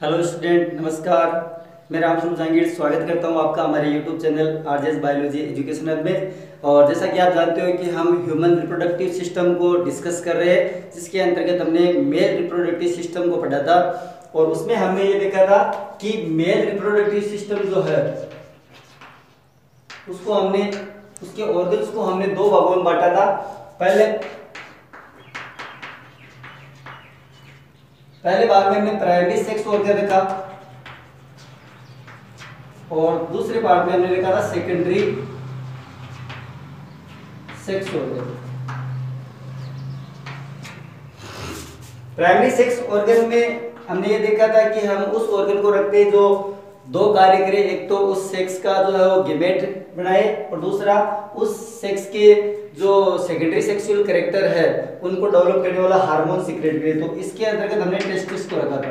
Hello student, नमस्कार। मेरा नाम सुन जहांगीर, स्वागत करता हूं आपका हमारे YouTube channel RJS biology educational में। और जैसा कि आप जानते हो कि हम ह्यूमन रिप्रोडक्टिव सिस्टम को डिस्कस कर रहे हैं, जिसके अंतर्गत हमने मेल रिप्रोडक्टिव सिस्टम को पढ़ा था। और उसमें हमने ये देखा था कि मेल रिप्रोडक्टिव सिस्टम जो है उसको हमने उसके ऑर्गन्स को हमने दो भागों में बांटा था। पहले भाग में हमने प्राइमरी सेक्स ऑर्गन देखा और दूसरे पार्ट में हमने देखा था secondary sex organ. Primary sex organ में हमने ये देखा था कि हम उस ऑर्गन को रखते हैं जो दो कार्य करे। एक तो उस सेक्स का जो है वो गेमेट बनाए और दूसरा उस सेक्स के जो सेकेंडरी सेक्सुअल कैरेक्टर है उनको डेवलप करने वाला हार्मोन सीक्रेट करे। तो इसके अंतर्गत हमने टेस्टिस को रखा था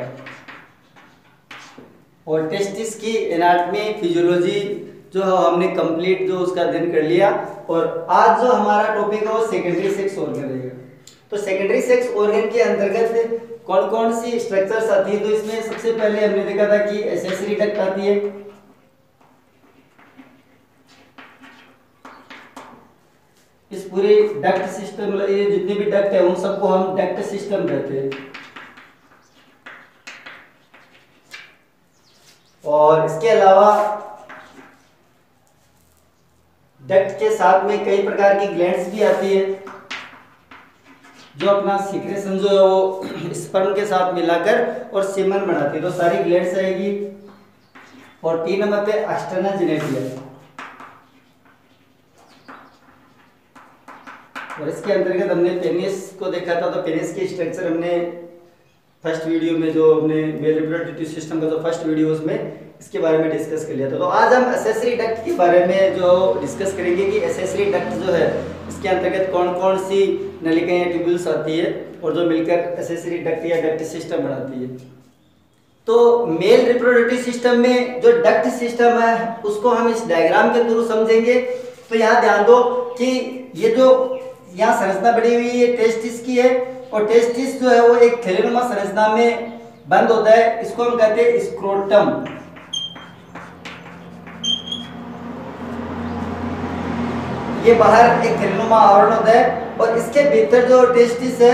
और टेस्टिस की एनाटॉमी फिजियोलॉजी जो है हमने कंप्लीट जो उसका अध्ययन कर लिया। और आज जो हमारा टॉपिक है वो सेकेंडरी सेक्स ऑर्गन रहेगा। तो सेकेंडरी सेक्स ऑर्गन के अंतर्गत कौन कौन सी स्ट्रक्चर्स आती है, तो इसमें सबसे पहले हमने देखा था कि एसेसरी डक्ट आती है। इस पूरे डक्ट सिस्टम, मतलब ये जितने भी डक्ट है उन सबको हम डक्ट सिस्टम कहते हैं। और इसके अलावा डक्ट के साथ में कई प्रकार की ग्लैंड्स भी आती है जो अपना सीक्रेशन जो है वो स्पर्म के साथ मिलाकर और सीमन बनाती है। तो सारी ग्लैंड्स आएगी। और 3 नंबर पे एक्सटर्नल जेनिटलिया। और इसके अंतर्गत हमने पेनिस को देखा था। तो पेनिस की स्ट्रक्चर हमने फर्स्ट वीडियो में जो हमने मेल रिप्रोडक्टिव सिस्टम का जो फर्स्ट वीडियो उसमें इसके बारे में डिस्कस कर लिया था। तो आज हम एसेसरी डक्ट के बारे में जो डिस्कस करेंगे कि एसेसरी डक्ट जो है इसके अंतर्गत कौन कौन सी नलिकाएं या ट्यूब्यूल्स आती है और जो मिलकर एसेसरी डक्ट या डक्ट सिस्टम बनाती है। तो मेल रिप्रोडक्टिव सिस्टम में जो डक्ट सिस्टम है उसको हम इस डायग्राम के थ्रू समझेंगे। तो यहाँ ध्यान दो कि ये जो यहाँ संरचना बनी हुई है ये टेस्टिस की है और टेस्टिस जो है वो एक थैलेनुमा संरचना में बंद होता है। इसको हम कहते हैं स्क्रोटम। ये बाहर एक थैलेनुमा आवरण होता है और इसके भीतर जो टेस्टिस है,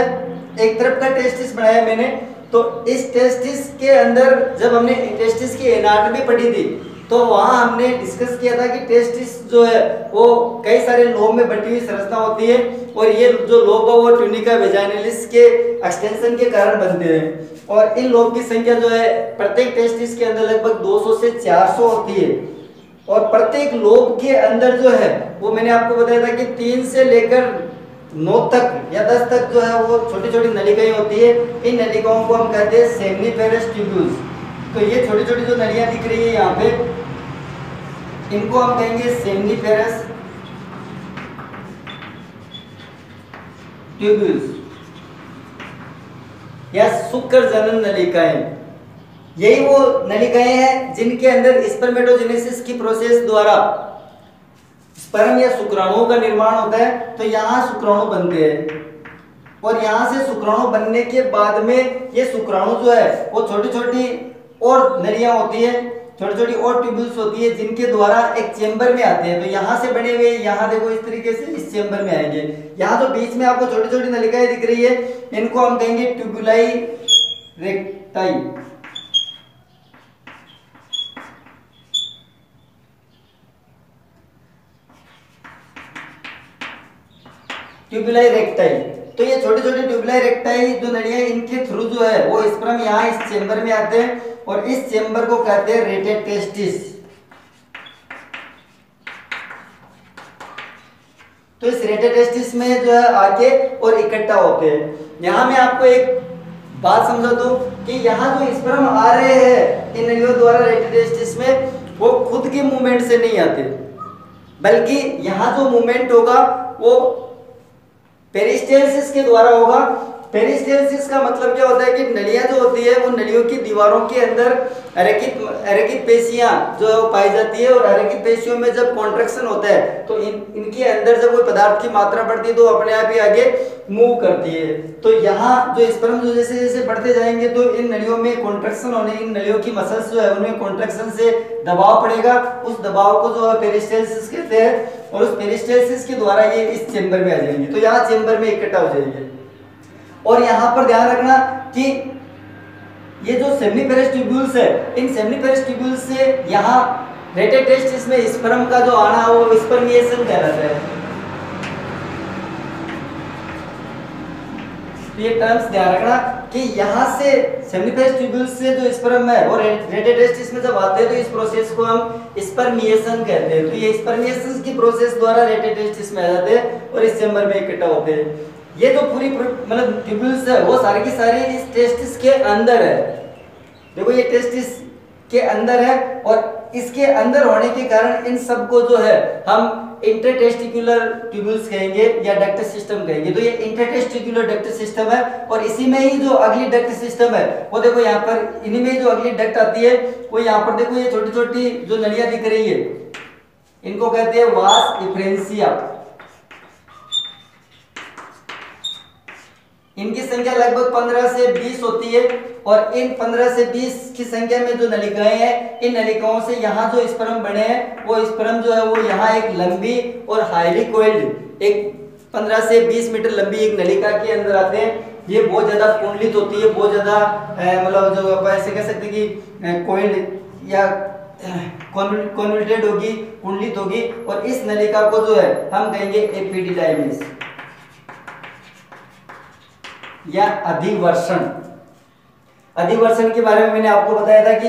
एक तरफ का टेस्टिस बनाया मैंने। तो इस टेस्टिस के अंदर जब हमने टेस्टिस की एनाटॉमी पढ़ी थी तो वहां हमने डिस्कस किया था कि टेस्टिस जो है वो कई सारे लोब में बटी हुई संरचना होती है और ये जो लोब है वो ट्यूनिका वेजाइनलिस के एक्सटेंशन के कारण बनते हैं। और इन लोब की संख्या जो है प्रत्येक टेस्टिस के अंदर लगभग 200 से 400 होती है। और प्रत्येक लोब के अंदर जो है वो मैंने आपको बताया था कि 3 से लेकर 9 तक या 10 तक जो है वो छोटी छोटी नलिकाएं होती है। इन नलिकाओं को हम कहते हैं सेमनीफेरस ट्यूब्यूल्स। तो ये छोटी छोटी जो नलियां दिख रही है यहाँ पे, इनको हम कहेंगे सेमनीफेरस ट्यूब्यूल्स या शुक्र जनन नलिकाएं। यही वो नलिकाएं हैं जिनके अंदर स्पर्मेटोजेनेसिस की प्रोसेस द्वारा स्पर्म या शुक्राणुओं का निर्माण होता है। तो यहाँ शुक्राणु बनते हैं और यहाँ से शुक्राणु बनने के बाद में ये शुक्राणु जो है वो छोटी छोटी और नलियां होती है, छोटी छोटी और ट्यूब्यूल्स होती है जिनके द्वारा एक चेंबर में आते हैं। तो यहाँ से बने हुए यहाँ देखो इस तरीके से इस चेंबर में आएंगे। यहाँ जो बीच में आपको छोटी छोटी नलिकाएं दिख रही है इनको हम कहेंगे ट्यूबुलाई रेक्टाई। ट्यूबुलाई रेक्टाई। तो ये छोटे छोटे ट्यूबुलाई रेक्टाई जो नलियां इनके थ्रू जो है वो स्पर्म यहाँ इस चेंबर में आते हैं और इस चेंबर को कहते हैं रेटेड टेस्टिस। तो इस रेटेड टेस्टिस में जो है आके और इकट्ठा होते हैं। यहाँ मैं आपको एक बात समझा दूं कि यहाँ जो स्पर्म आ रहे हैं इन नलियों द्वारा रेटेड टेस्टिस में वो खुद के मूवमेंट से नहीं आते, बल्कि यहाँ जो मूवमेंट होगा वो पेरिस्टेलिसिस के द्वारा होगा। पेरिस्टेल्सिस का मतलब क्या होता है कि नलियां जो होती है वो नलियों की दीवारों के अंदर अरेखित पेशियां जो है वो पाई जाती है, और अरेखित पेशियों में जब कॉन्ट्रैक्शन होता है तो इनके अंदर जब कोई पदार्थ की मात्रा बढ़ती है तो अपने आप ही आगे मूव करती है। तो यहाँ जो स्पर्म जो जैसे जैसे बढ़ते जाएंगे तो इन नलियों में कॉन्ट्रैक्शन होने, इन नलियों की मसल्स जो है उनमें कॉन्ट्रैक्शन से दबाव पड़ेगा, उस दबाव को जो है पेरिस्टेल्सिस कहते हैं, और उस पेरिस्टेल्सिस के द्वारा ये इस चेंबर में आ जाएंगे, तो यहाँ चेंबर में इकट्ठा हो जाएंगे। और यहाँ पर ध्यान रखना कि ये जो सेमिनिफेरस ट्यूब्यूल्स है, इन सेमिनिफेरस ट्यूब्यूल्स से यहाँ रेटे टेस्टिस में स्पर्म का जो आना वो स्पर्मिएशन कहलाता है। तो ये टर्म्स ध्यान रखना कि यहाँ से सेमिनिफेरस ट्यूब्यूल्स से जो स्पर्म है वो रेटे टेस्टिस में जब आते हैं तो इस प्रोसेस को हम स्पर्मिएशन कहते हैं। तो ये स्पर्मिएशन की प्रोसेस द्वारा रेटे टेस्टिस में आ जाते हैं और इस चेंबर में इकट्ठा होते हैं। ये जो पूरी मतलब ट्यूब्यूल्स है वो सारी की सारी इस टेस्टिस के अंदर है। देखो ये टेस्टिस के अंदर है, और इसके अंदर होने के कारण इन सब को जो है हम इंटरटेस्टिकुलर ट्यूब्यूल्स कहेंगे या डक्ट सिस्टम कहेंगे। तो ये इंटरटेस्टिकुलर डक्ट सिस्टम है, और इसी में ही जो अगली डक्ट सिस्टम है वो देखो यहाँ पर, इन्हीं में जो अगली डक्ट आती है वो यहाँ पर देखो, ये छोटी छोटी जो नलियां दिख रही है इनको कहते हैं वास इफ्रेंसिया। इनकी संख्या लगभग 15 से 20 होती है, और इन 15 से 20 की संख्या में जो नलिकाएं हैं, इन नलिकाओं से यहाँ जो स्पर्म बने हैं वो स्पर्म जो है वो यहाँ एक लंबी और हाईली कोइल्ड एक 15 से 20 मीटर लंबी एक नलिका के अंदर आते हैं। ये बहुत ज्यादा कुंडलित होती है, बहुत ज्यादा मतलब जो आप ऐसे कह सकते हैं कि कोइल्ड या कॉन्वोल्यूटेड होगी, कुंडलित होगी, और इस नलिका को जो है हम कहेंगे एपिडिडाइमिस या अधिवर्षण। अधिवर्षण के बारे में मैंने आपको बताया था कि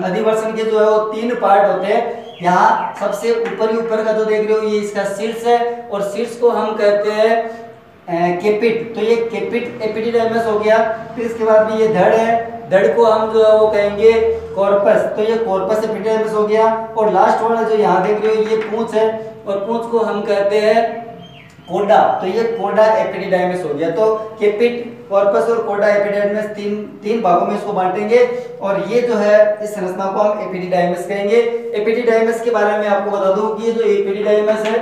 अधिवर्षण के जो है वो 3 पार्ट होते हैं। यहाँ सबसे ऊपर का जो देख रहे हो ये इसका शीर्ष है, और शीर्ष को हम कहते हैं केपिट। तो ये केपिट एपिडिडाइमस हो गया। फिर इसके बाद में ये धड़ है, धड़ को हम जो है वो कहेंगे कॉर्पस। तो ये कॉर्पस एपिडिडाइमस हो गया। और लास्ट वाला जो यहाँ देख रहे हो ये पूंछ है, और पूंछ को हम कहते हैं कोडा। तो ये कोडा एपिडिडाइमस हो गया। तो केपिट, कॉर्पस और कोडा एपिडिडाइमस तीन भागों में इसको बांटेंगे, और ये जो है इस संरचना को हम एपिडिडाइमस कहेंगे। एपिडिडाइमस के बारे में आपको बता दूं कि ये जो एपिडिडाइमस है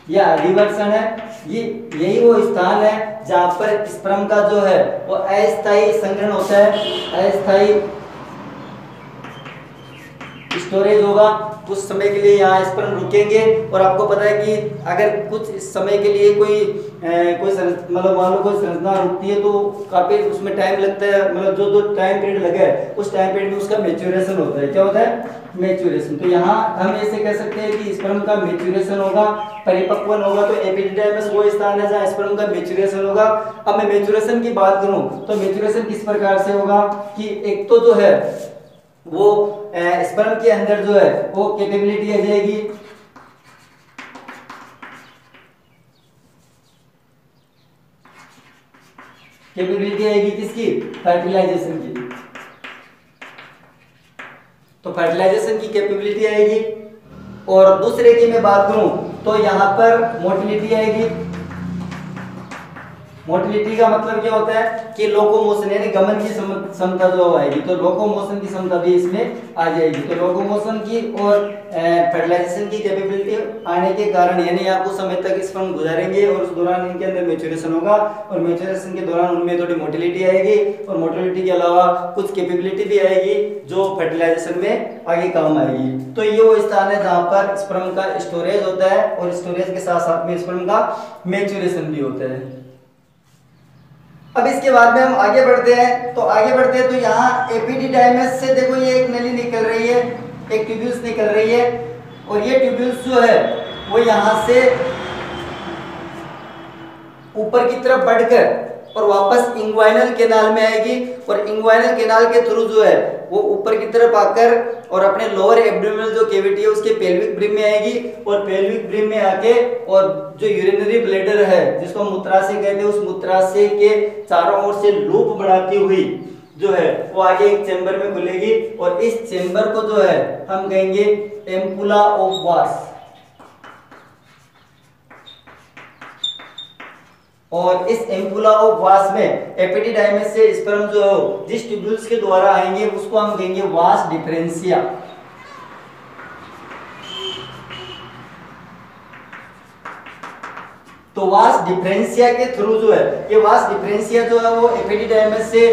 या अधिवर्षण है, ये यही वो स्थान है जहां पर स्पर्म का जो है वो अस्थायी संग्रहण होता है, अस्थायी स्टोरेज होगा। कुछ समय के लिए यहाँ स्पर्म रुकेंगे, और आपको पता है कि अगर कुछ समय के लिए कोई मतलब मान लो कोई संरचना रुकती है तो काफी उसमें टाइम लगता है, मतलब जो टाइम पीरियड लगे उस टाइम पीरियड में उसका मैच्योरेशन होता है। क्या होता है? मैच्योरेशन। तो यहाँ हम ऐसे कह सकते हैं कि स्पर्म का मैच्योरेशन होगा, परिपक्वन होगा। तो एपिडिडाइमस वो स्थान है जहाँ स्पर्म का मैच्योरेशन होगा। अब मैं मैच्योरेशन की बात करूं तो मैच्योरेशन किस प्रकार से होगा कि एक तो जो है वो स्पर्म के अंदर जो है वो कैपेबिलिटी आ जाएगी, कैपेबिलिटी आएगी किसकी? फर्टिलाइजेशन की। तो फर्टिलाइजेशन की कैपेबिलिटी आएगी। और दूसरे की मैं बात करूं तो यहां पर मोटिलिटी आएगी। मोटिलिटी का मतलब क्या होता है कि लोकोमोशन यानी गमन की क्षमता जो आएगी, तो लोकोमोशन की क्षमता भी इसमें आ जाएगी। तो लोकोमोशन की और फर्टिलाइजेशन की कैपेबिलिटी आने के कारण यानी आप उस समय तक स्पर्म गुजारेंगे और उस दौरान इनके अंदर मैच्योरेशन होगा, और मैच्योरेशन के दौरान उनमें थोड़ी मोटिलिटी आएगी, और मोटिलिटी के अलावा कुछ कैपेबिलिटी भी आएगी जो फर्टिलाइजेशन में आगे काम आएगी। तो ये वो स्थान है जहां पर स्पर्म का स्टोरेज होता है, और स्टोरेज के साथ साथ में स्पर्म का मैच्योरेशन भी होता है। अब इसके बाद में हम आगे बढ़ते हैं। तो यहाँ एपिडिडाइमस से देखो ये एक नली निकल रही है, एक ट्यूब्यूल्स निकल रही है, और ये ट्यूब्यूल्स जो है वो यहाँ से ऊपर की तरफ बढ़कर और वापस इंग्वाइनल कैनाल में आएगी, और इंग्वाइनल कैनाल के थ्रू जो है वो ऊपर की तरफ आकर और अपने लोअर एब्डोमिनल जो कैविटी है उसके पेल्विक ब्रिम में आएगी, और पेल्विक ब्रिम में आके और जो यूरिनरी ब्लैडर है जिसको मूत्राशय कहते हैं, उस मूत्राशय के चारों ओर से लूप बनाती हुई जो है वो आगे एक चेंबर में खुलेगी, और इस चेंबर को जो है हम कहेंगे एम्पुला ऑफ वास। और इस एम्पुला ऑफ वास में एपिडिडाइमिस से स्पर्म जो है जिस ट्यूब्यूल्स के द्वारा आएंगे उसको हम कहेंगे वास डिफरेंशिया। तो वास डिफरेंशिया के थ्रू जो है ये वास डिफरेंशिया जो है वो एपिडिडाइमिस से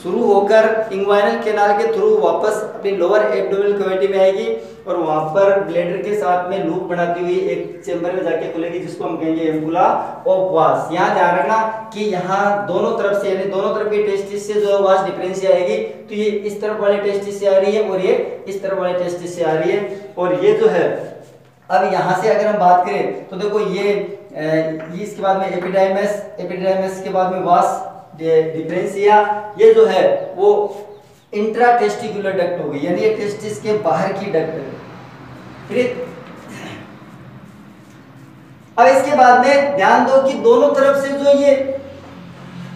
शुरू होकर इंग्वाइनल कैनाल के थ्रू वापस अपनी लोअर एब्डोमिनल कैविटी में आएगी और वहां पर ब्लैडर के साथ में लूप बनाती हुई एक चेंबर में जाके खुलेगी जिसको हम कहेंगे एम्पुला ऑफ वास। यहाँ ध्यान रखना कि यहाँ दोनों तरफ से यानी दोनों तरफ की टेस्टिस से जो वास डिफरेंशिया आएगी तो ये इस तरफ वाले टेस्टिस से आ रही है और ये इस तरफ वाले टेस्टिस से आ रही है। और ये जो है अब यहाँ से अगर हम बात करें तो देखो ये इसके बाद में एपिडाइमिस के बाद में वास डिफरेंशिया, ये जो है वो इंट्रा टेस्टिकुलर डक्ट होगी यानी ये टेस्टिस के बाहर की डक्ट है। फिर अब इसके बाद में ध्यान दो कि दोनों तरफ से जो ये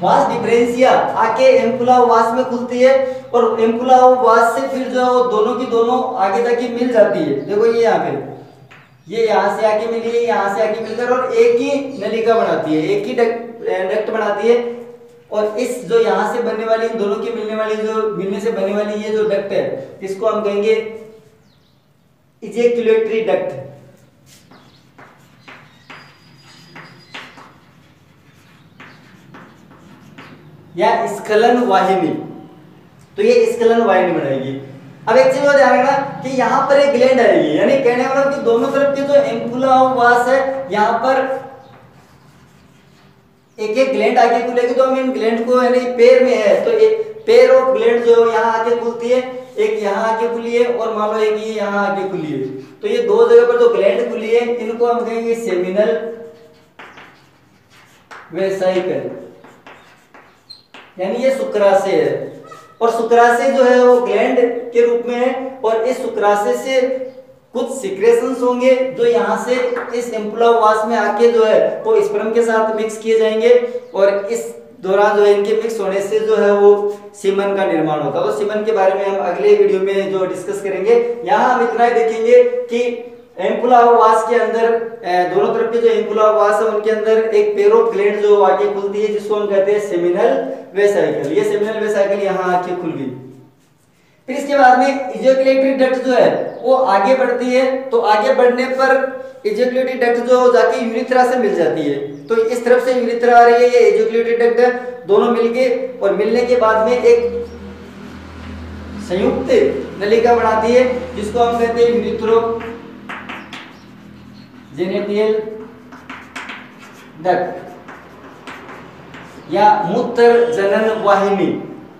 वास डिफरेंशिया आके एम्पुला वास में खुलती है और एम्पुला वास से फिर जो है वो दोनों की दोनों आगे जाके मिल जाती है। देखो ये यहाँ पे ये यहाँ से आके मिली है, यहाँ से आके मिलकर और एक ही नलिका बनाती है, एक ही डक्ट बनाती है। और इस जो यहाँ से बनने वाली दोनों की मिलने से बनने वाली ये जो डक्ट है इसको हम कहेंगे इजैक्युलेटरी डक्ट। या स्खलन वाहिनी, तो ये स्खलन वाहिनी बनाएगी। अब एक चीज और ध्यान रखना कि यहाँ पर एक ग्लैंड आएगी यानी कहने वाला कि दोनों तरफ के जो एम्पुला वास है यहाँ पर एक एक ग्लैंड आगे खुलेगी। तो हम इन ग्लैंड को यानी पैर में है तो एक पैर ऑफ ग्लैंड जो यहाँ आगे खुलती है, एक यहाँ आगे खुली है और मान लो एक ये यहाँ आगे खुली है। तो ये दो जगह पर जो ग्लैंड खुली है इनको हम कहेंगे सेमिनल वेसाइकल यानी ये शुक्राशय है। और शुक्राशय जो है वो ग्लैंड के रूप में है और इस शुक्राशय से कुछ सिक्रेशंस होंगे जो यहाँ से इस एम्पुला वास में आके जो है वो स्पर्म के साथ मिक्स किए जाएंगे और इस दौरान जो है इनके मिक्स होने से जो है वो सीमन का निर्माण होता है। तो सीमन के बारे में हम अगले वीडियो में जो डिस्कस करेंगे। यहाँ हम इतना ही देखेंगे कि एम्पुला वास के अंदर दोनों तरफ के जो एम्पुला वास है उनके अंदर एक पेर ऑफ ग्लैंड जो आके खुलती है जिसको हम कहते हैं सेमिनल वेसाइकल। ये सेमिनल वेसाइकल यहाँ आके खुल गई। फिर इसके बाद में इजैक्युलेटरी डक्ट जो है वो आगे बढ़ती है। तो आगे बढ़ने पर इजैक्युलेटरी डक्ट जो जाके यूरिथ्रा से मिल जाती है। तो इस तरफ से यूरिथ्रा आ रही है, ये इजैक्युलेटरी डक्ट है, दोनों मिलके और मिलने के बाद में एक संयुक्त नलिका बनाती है जिसको हम कहते हैं यूरिथ्रो जेनेटियल डक्ट या मूत्र जनन वाहिनी।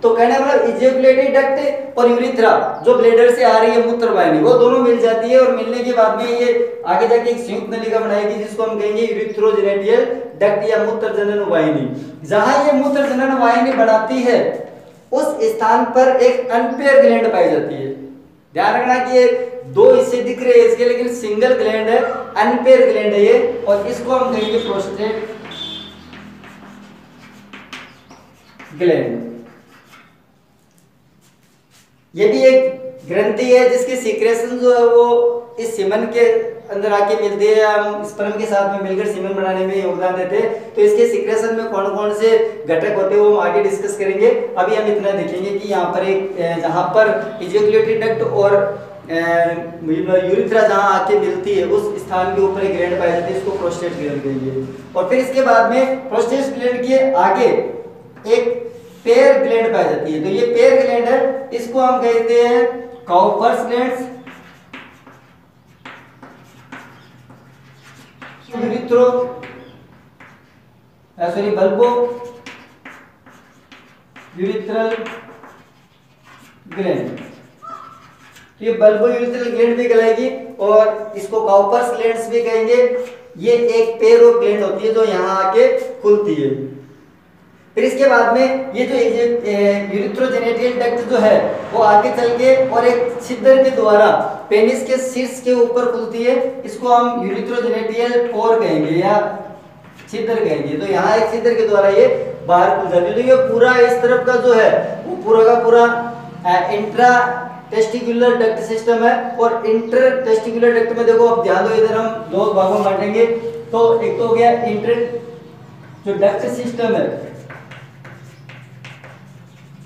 तो कहने मतलब इजैक्युलेटरी डक्ट और यूरिथ्रा जो ब्लैडर से आ रही है मूत्र वाहिनी वो दोनों मिल जाती है और मिलने के बाद में ये आगे जाके एक संयुक्त नलिका बनाएगी जिसको हम कहेंगे यूरिथ्रोजेनेटियल डक्ट या मूत्र जनन वाहिनी। जहां ये मूत्र जनन वाहिनी बनाती है उस स्थान पर एक अनपेयर ग्लैंड पाई जाती है। ध्यान रखना कि ये दो हिस्से दिख रहे हैं इसके लेकिन सिंगल ग्लैंड है, अनपेयर ग्लैंड है ये और इसको हम कहेंगे प्रोस्टेट ग्लैंड। ये भी एक ग्रंथि है जिसकी सीक्रेशन जो है वो इस सीमन के अंदर आके मिलती है। हम स्पर्म के साथ में मिलकर सीमन बनाने में योगदान देते हैं। तो इसके सीक्रेशन में कौन कौन से घटक होते हैं वो हम आगे डिस्कस करेंगे। अभी हम इतना देखेंगे कि यहाँ पर एक जहाँ पर इजैक्युलेटरी डक्ट और यूरिथ्रा जहाँ आके मिलती है उस स्थान के ऊपर एक ग्लैंड पाई जाती है, इसको प्रोस्टेट ग्लैंड कहेंगे। और फिर इसके बाद में प्रोस्टेट ग्लैंड के आगे एक पेयर ग्लैंड पाई जाती है। तो ये पेयर ग्लैंड है, इसको हम कहते हैं Cowper's glands, urethro bulbo urethral gland. तो ये बल्बो यूरिथ्रल ग्लैंड भी कहलाएगी और इसको काउपर्स ग्लैंड्स भी कहेंगे। ये एक पेयर ऑफ ग्लैंड होती है जो यहाँ आके खुलती है। फिर इसके बाद में ये जो यूरिथ्रोजेनेटियल डक्ट जो है वो आगे चल के और एक छिद्र के द्वारा पेनिस के शीर्ष के ऊपर खुलती है, इसको हम यूरिथ्रोजेनेटियल पोर कहेंगे या छिद्र कहेंगे। तो यहाँ एक छिद्र के द्वारा ये बाहर खुल जाती है। तो ये पूरा इस तरफ का जो है वो पूरा का पूरा इंट्रा टेस्टिकुलर डक्ट सिस्टम है। और इंटर टेस्टिकुलर डक्ट में देखो अब ध्यान दो, इधर हम दो भागों में बांटेंगे। तो एक तो हो गया इंटर जो डक्ट सिस्टम है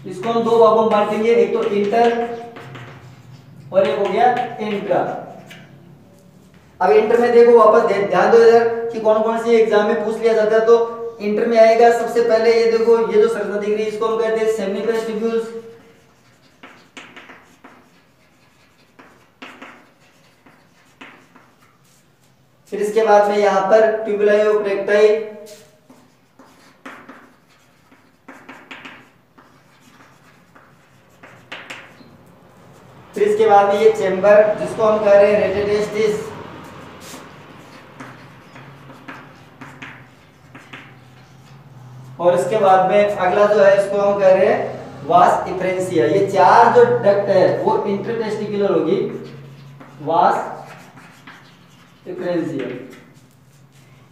इसको हम दो भागों में बांटेंगे, एक तो इंटर और एक हो गया इंट्रा। अब इंटर में देखो वापस ध्यान दो इधर कि कौन कौन सी एग्जाम में पूछ लिया जाता है। तो इंटर में आएगा सबसे पहले ये देखो, ये जो संरचना दिख रही है इसको हम कहते हैं सेमिनिफरस ट्यूब्यूल्स। फिर इसके बाद में यहां पर ट्यूबुलाई ऑफ रेक्टाई, फिर इसके बाद में ये चेंबर जिसको हम कह रहे हैं रेटेटेस्टिस, और इसके बाद में अगला जो है इसको हम कह रहे हैं वास इफ्रेंसिया। ये चार जो डक्ट है वो इंटरटेस्टिकुलर होगी, वास इफ्रेंसिया।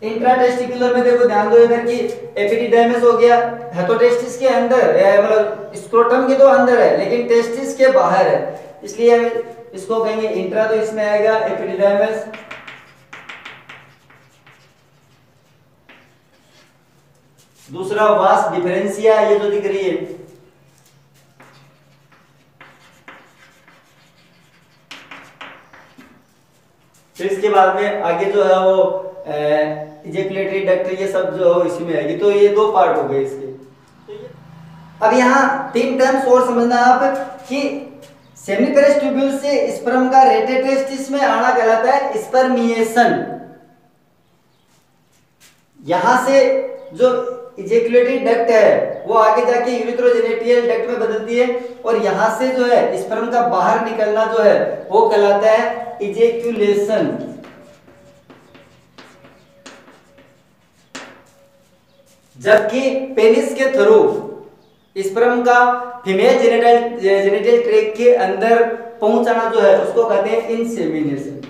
इंट्राटेस्टिकुलर में देखो ध्यान दो इधर की एपिडिडाइमिस हो गया, है तो टेस्टिस के अंदर, मतलब स्क्रोटम के तो अंदर है लेकिन टेस्टिस के बाहर है, इसलिए हम इसको कहेंगे इंट्रा। तो इसमें आएगा एपिडिडाइमिस, दूसरा वास डिफरेंशिया ये जो दिख रही है, फिर इसके बाद में आगे जो है वो इजैकुलेटरी डक्ट, ये सब जो है इसी में आएगी। तो ये दो पार्ट हो गए इसके। अब यहाँ तीन टर्म्स और समझना आप कि सेमिनिफरस ट्यूब्यूल से स्पर्म का रेटेटेस्टिस में आना कहलाता है स्पर्मिएशन। यहां से जो इजैकुलेटरी डक्ट है वो आगे जाके यूरिथ्रोजेनिटल डक्ट में बदलती है, और यहां से जो है स्पर्म का बाहर निकलना जो है वो कहलाता है इजैकुलेशन। जबकि पेनिस के थ्रू स्पर्म का फीमेल जेनिटल ट्रैक्ट के अंदर पहुंचाना जो है उसको कहते हैं इंसेमिनेशन।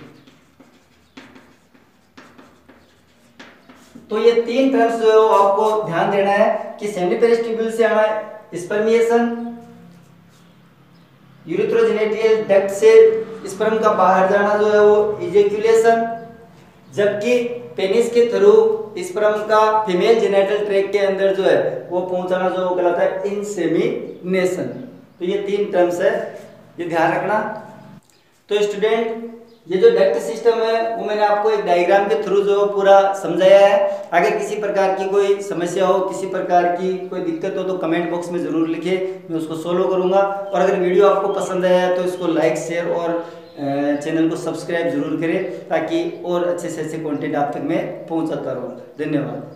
तो ये तीन टर्म्स जो है आपको ध्यान देना है कि सेमिनिफरस ट्यूब्यूल से आना स्पर्मिएशन, यूरिथ्रोजेनिटल डक्ट से स्पर्म का बाहर जाना जो है वो इजैकुलेशन, जबकि पेनिस के थ्रू स्पर्म का फीमेल जेनिटल ट्रैक्ट के अंदर जो है वो पहुंचाना जो वो कहलाता है इंसेमिनेशन। तो ये तीन टर्म्स है, ये ध्यान रखना। तो स्टूडेंट ये जो डक्ट सिस्टम है वो मैंने आपको एक डायग्राम के थ्रू जो पूरा समझाया है। अगर किसी प्रकार की कोई समस्या हो, किसी प्रकार की कोई दिक्कत हो तो कमेंट बॉक्स में ज़रूर लिखिए, मैं उसको सोल्व करूंगा। और अगर वीडियो आपको पसंद आया तो इसको लाइक, शेयर और चैनल को सब्सक्राइब जरूर करें ताकि और अच्छे से अच्छे कंटेंट आप तक मैं पहुंचाता रहूँ। धन्यवाद।